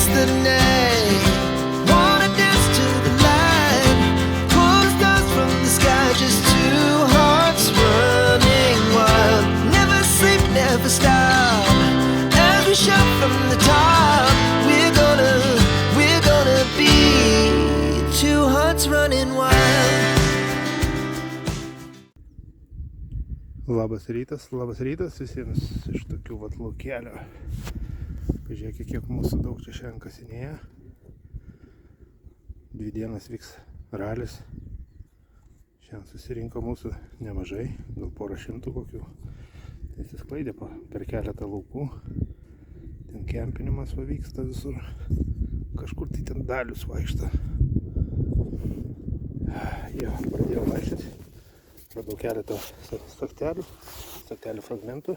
yesterday. Wanna dance to the light, pull the stars from the sky, just two hearts running wild. Never sleep, never stop, as we shout from the top. We're gonna be two hearts running wild. Labas rytas visiems iš tokių vat laukelių. Pažiūrėkit, kiek mūsų daug čia šiandien kasinėja. 2 dienas vyks ralis. Šiandien susirinko mūsų nemažai, gal porą šimtų kokių. Tai įsisklaidė per keletą laukų. Ten kempinimas vyksta visur. Kažkur tai ten Dalius vaikšto. Jo, pradėjau vaikščioti. Radau keletą staktelių fragmentų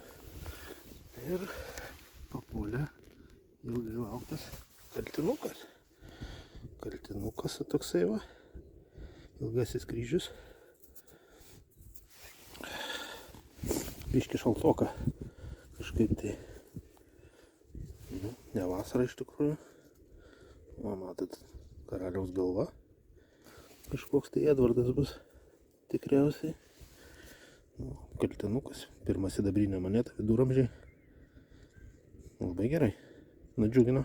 ir papuolė ilgai lauktas kaltinukas. Kaltinukas toksai va, ilgasis kryžius. Biški šaltoka kažkaip tai. Ne vasara iš tikrųjų. O, matot, karaliaus galva. Kažkoks tai Edvardas bus. Tikriausiai. Kaltinukas. Pirma sidabrinė moneta, viduramžiai. Labai gerai. Nudžiugino.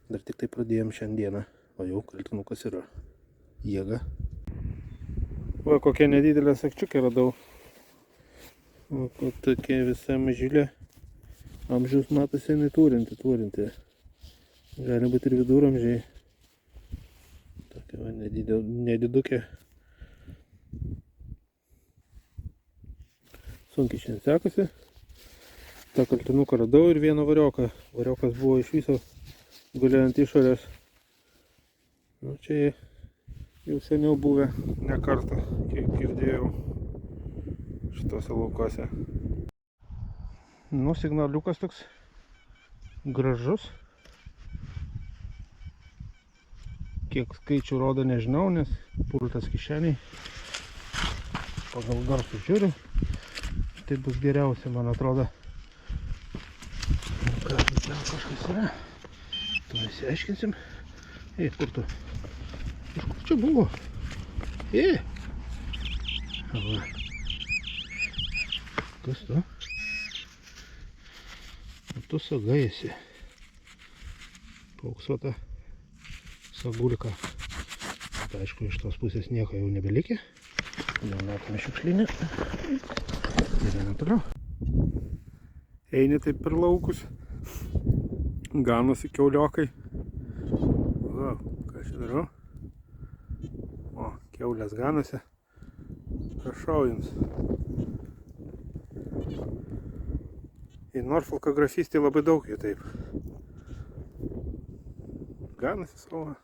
Dar tik tai pradėjom šiandieną. O jau kaltinukas yra. Jėga. Va, kokia nedidelė sakčiukė radau. O, tokia visa mažylė. Amžiaus matosi jinai turinti. Gali būti ir viduramžiai. Tokia va, nedidukė. Sunkiai šiandien sekasi. Ta kaltinuką radau ir vieną varioką. Variokas buvo iš viso gulėjo ant išorės. Nu, čia jau seniau buvę ne kartą, kiek girdėjau šitose laukose. Nu, signaliukas toks gražus. Kiek skaičių rodo nežinau, nes pultas kišeniai. Pagal garsų žiūriu. Tai bus geriausia, man atrodo. Ką, čia kažkas yra. Tu įsiaiškinsim. Ei, kur tu? Iš kur čia buvo? Ei! Va. Kas tu? Tu sagaisi. Pauksuota sagulka. Tai aišku, iš tos pusės nieko jau nebelikė. Jau matome šiukšlinę. Ir eina toliau. Eini taip per laukus. Ganosi kiauliokai. O, ką aš darau? O, kiaulės ganosi. Prašau jums. Į Norfolko grafistai labai daug jų taip. Ganosi savo.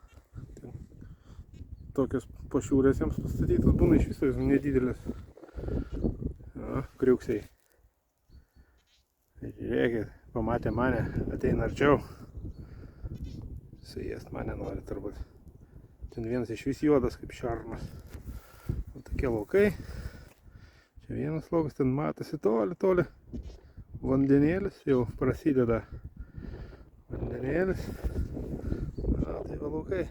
Tokios pašiūrės jiems pastatytos būna iš viso nedidelės. O, kriuksiai. Žiūrėkit, pamatė mane, ateina arčiau. Suėst mane nori turbūt. Ten vienas iš vis juodas kaip šarmas. O tokie laukai. Čia vienas laukas, ten matosi toli. Vandenėlis jau prasideda. Vandenėlis. O, tai va laukai.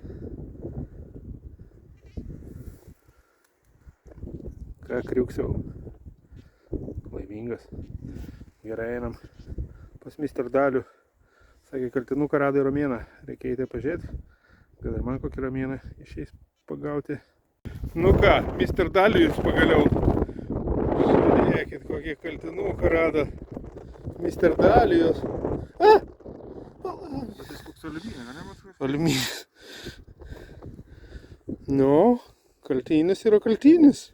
Ką kriuksiau. Laimingas. Gerai einam pas Mr. Dalių. Sakė, kaltinuką rado į romėną. Reikia eiti pažiūrėti. Gal ir man kokį romėną išeis pagauti. Nu ką, Mr. Dalių jūs pagaliau. Žiūrėkit, kokį kaltinuką rado. Mr. Dalijus. A! Bet jis koks aliuminis, ne matai? Aliuminis. Nu, kaltinis yra kaltinis.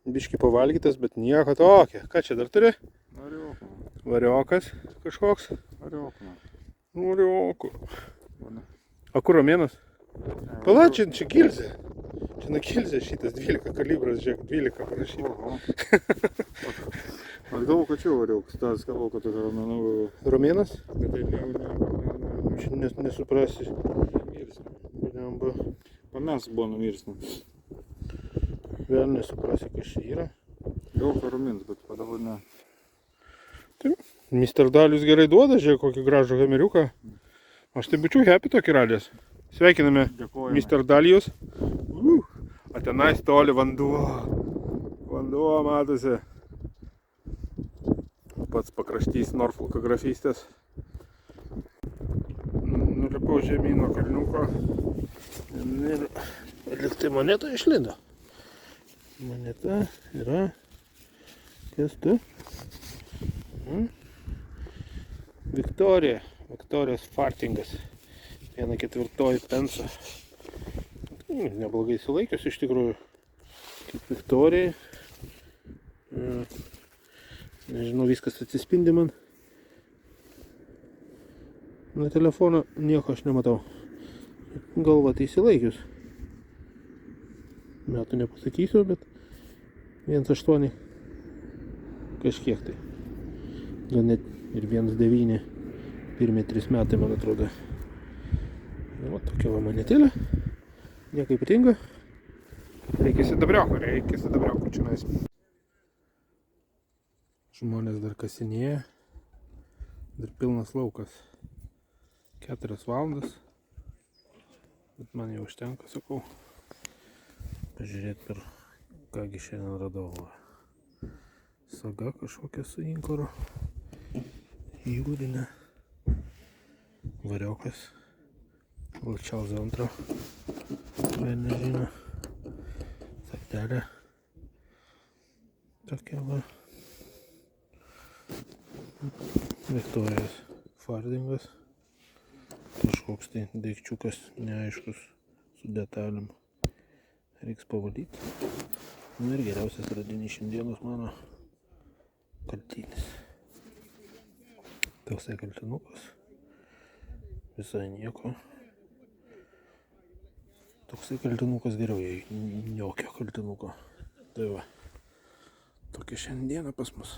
Biški pavalgytas, bet nieko tokio. Ką čia dar turi? Variokų. Variokas kažkoks. Variokų. Variokų. O kur romėnas? Pala, čia gilzė. Čia na gilzė šitas 12 kalibras, žiūrėk, 12 parašyta. Aš galvoju, kad čia variokas. Tas galvoju, kad tai romėnų. Romėnas? Bet tai ne. Čia nesuprasi. Pames buvo numirsni. Vėl nesuprasi, kas čia yra. Daug romėnas, bet padabar ne. Taip. Mr. Dalius gerai duoda, žiūrėk, kokį gražų hameriuką. Aš tai būčiau happy tokį radęs. Sveikiname Dėkojame. Mr. Dalijus. O tenais toli vanduo. Vanduo matosi. Pats pakraštys Norfolko grafystės. Nulipau žemyn nuo kalniuko. Ir liktai moneta išlindo. Moneta yra. Kas tu? Viktorija. Viktorijos fartingas. 1/4 penso. Neblogai sulaikius iš tikrųjų. Kaip Viktorija. Nežinau, viskas atsispindi man. Na telefono nieko aš nematau. Galva tai įsilaikius. Metų nepasakysiu, bet 1,8 kažkiek tai. Gal net ir 1,9 pirmie 3 metai, man atrodo. O tokia va monetėlė. Nieko ypatingo. Reikia sidabrioko čionais. Žmonės dar kasinėja. Dar pilnas laukas. 4 valandas. Bet man jau užtenka, sakau. Pažiūrėti per kągi šiandien radau. Saga kažkokia su inkaru. Jūrinė. Variokas. Čarlzo II. Nežino. Saktelė. Tokia va. Viktorijos fardingas. Kažkoks tai daikčiukas neaiškus su detalėm. Reiks pavalyti. Ir geriausias radinys šiandienos mano kaltinis. Toksai kaltinukas. Visai nieko. Toksai kaltinukas geriau, jei jokio kaltinuko. Tai va. Tokia šiandieną pas mus.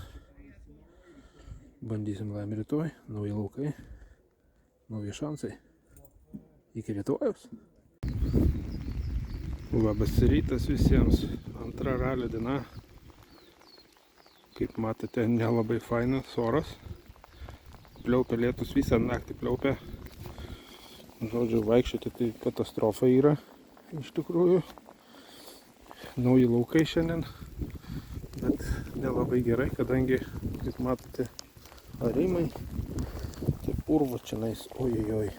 Bandysim laimę rytoj. Nauji laukai. Nauji šansai. Iki rytojaus. Labas rytas visiems. Antra ralio diena. Kaip matote, nelabai fainas oras. Pliaupia lietus, visą naktį pliaupia. Žodžiu, vaikščioti tai katastrofa yra. Iš tikrųjų. Nauji laukai šiandien. Bet nelabai gerai, kadangi, kaip matote, arimai. Tai purvo čianais, ojojoj.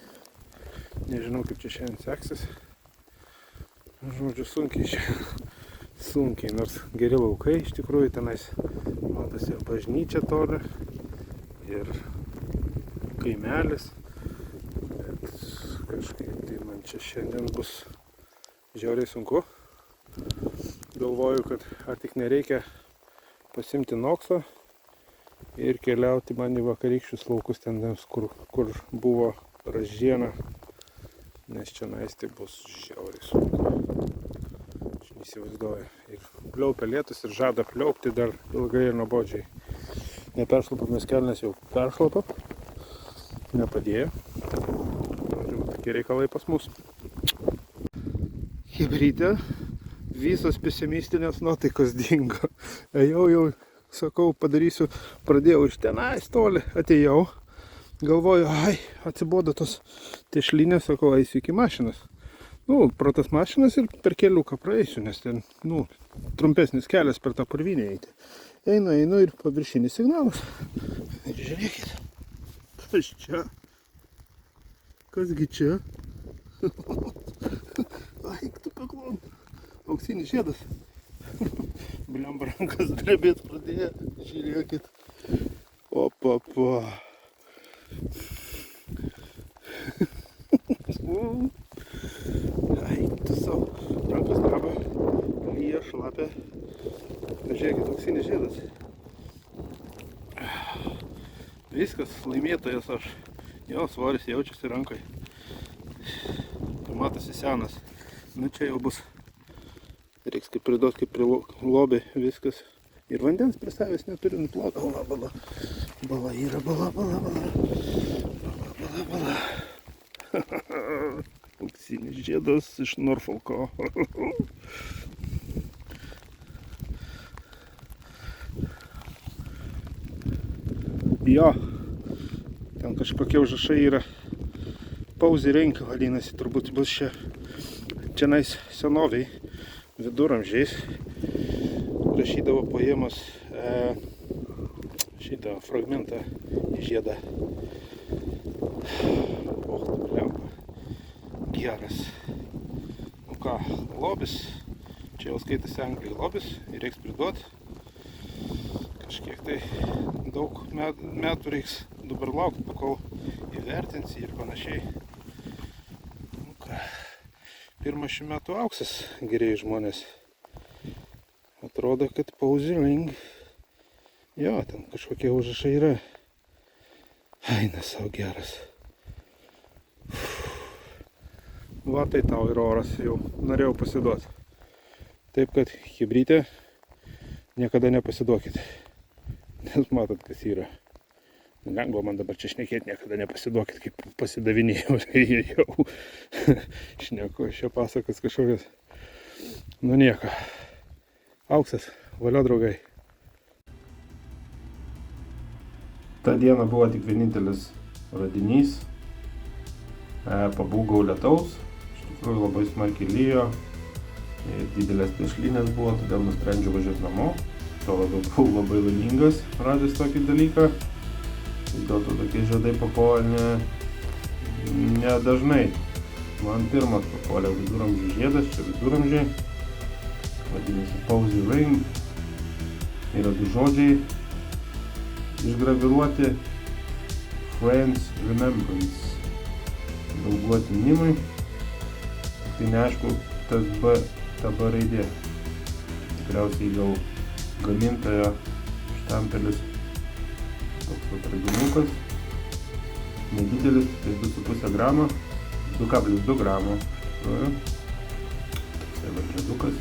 Nežinau, kaip čia šiandien seksis. Žodžiu, sunkiai, nors geri laukai, iš tikrųjų, tenais matosi ir bažnyčia toli, ir kaimelis, bet kažkaip tai man čia šiandien bus žiauriai sunku. Galvoju, kad ar tik nereikia pasimti nokso ir keliauti man į vakarykščius laukus ten, kur buvo ražiena. Nes čia nais tai bus žiauriai sunku. Aš neįsivaizduoju. Ir pliaupia lietus ir žada pliaupti dar ilgai ir nuobodžiai. Neperšlapamės kelnes jau peršlapam. Nepadėjo. Tokie reikalai pas mus. Chebrytė. Visos pesimistinės nuotaikos dingo. Jau, sakau, padarysiu. Pradėjau iš tenais toli. Atėjau. Galvoju, atsibodo tos tešlinės, sakau, eisiu iki mašinas. Pro tas mašinas ir per keliuką praeisiu, nes ten, trumpesnis kelias per tą purvinę eiti. Einu ir paviršinis signalas. Ir žiūrėkit. Kas čia? Kasgi čia? Tu paklon. Auksinis žiedas. Bliamba rankas drebėt pradėjo. Žiūrėkit. Opa. Tu savo rankas draba, lyja, šlapia. Žiūrėkit, auksinis žiedas. Viskas, laimėtojas aš. Jo, svoris jaučiasi rankai. Matosi senas. Čia jau bus. Reiks kaip priduot, kaip prie lobį, viskas. Ir vandens prie savęs neturiu nuplaut. Bala yra, bala. Auksinis žiedas iš Norfolko. Jo, ten kažkokie užrašai yra. Pausy Ring vadinasi, turbūt bus čianais senoviai, viduramžiais. Rašydavo paėmus šitą fragmentą į žiedą. Geras. Nu ką, lobis. Čia jau skaitasi Anglijai lobis ir reiks priduoti. Kažkiek tai daug metų reiks dabar laukti, pakol įvertins ir panašiai. Nu ką, pirmas šių metų auksas gerieji žmonės. Atrodo, kad Pausy Ring. Jo, ten kažkokie užrašai yra. Eina savo geras. Va tai tau ir oras, jau norėjau pasiduoti. Taip kad chebrytė, niekada nepasiduokit. Nes matot, kas yra. Lengva man dabar čia šnekėti, niekada nepasiduokit, kaip pasidavinėjau. Jau šneku, šio pasakas kažkokias. Nu nieko. Auksas, valio draugai. Ta diena buvo tik vienintelis radinys. Pabūgau lietaus. Iš tikrųjų labai smarkiai lyjo. Didelės tešlinės buvo, todėl nusprendžiau važiuoti namo. Tuo labiau buvau labai laimingas, radęs tokį dalyką. Vis dėlto tokie žiedai papuolė nedažnai. Man pirmas papuolė viduramžių žiedas, čia viduramžiai. Vadinasi Pausy Ring. Yra du žodžiai išgraviruoti. Friends Remembrance. Draugų atminimui. Tai neaišku, tas B, ta B raidė. Tikriausiai gal gamintojo štampelis. Toks atradinukas. Nedidelis, tai 2,5 gramo. 2,2 gramo. Tai vadžiadukas.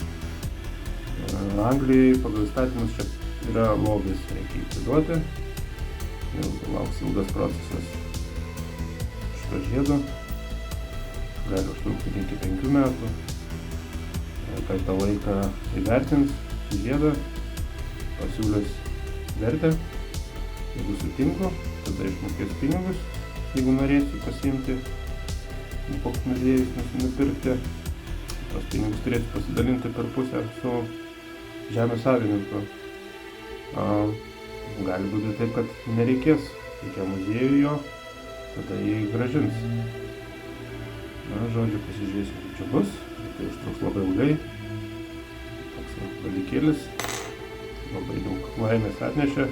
Anglijai pagal įstatymus čia yra lobis, reikia įsiduoti. Jau lauks ilgas procesas šito žiedo. Gali užtrukti iki 5 metų. Per tą laiką įvertins žiedą, pasiūlys vertę. Jeigu sutinku, tada išmokės pinigus, jeigu norėsiu pasiimti koks muziejus nupirkti. Tos pinigus turėsiu pasidalinti per pusę su žemės savininku. Gali būti taip, kad nereikės reikia muziejų jo, tada jį grąžins. Na, žodžiu, pasižiūrėsim, kaip čia bus. Tai užtruks labai ilgai. Toks dalykėlis. Labai daug laimės atnešė.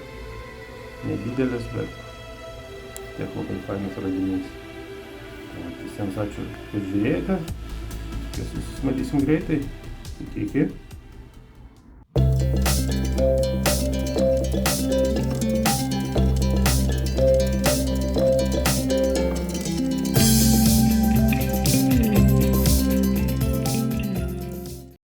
Nedidelis, bet tiek labai fainas radinys. Visiems ačiū, kad žiūrėjote. Tikiuosi, susimatysim greitai. Iki.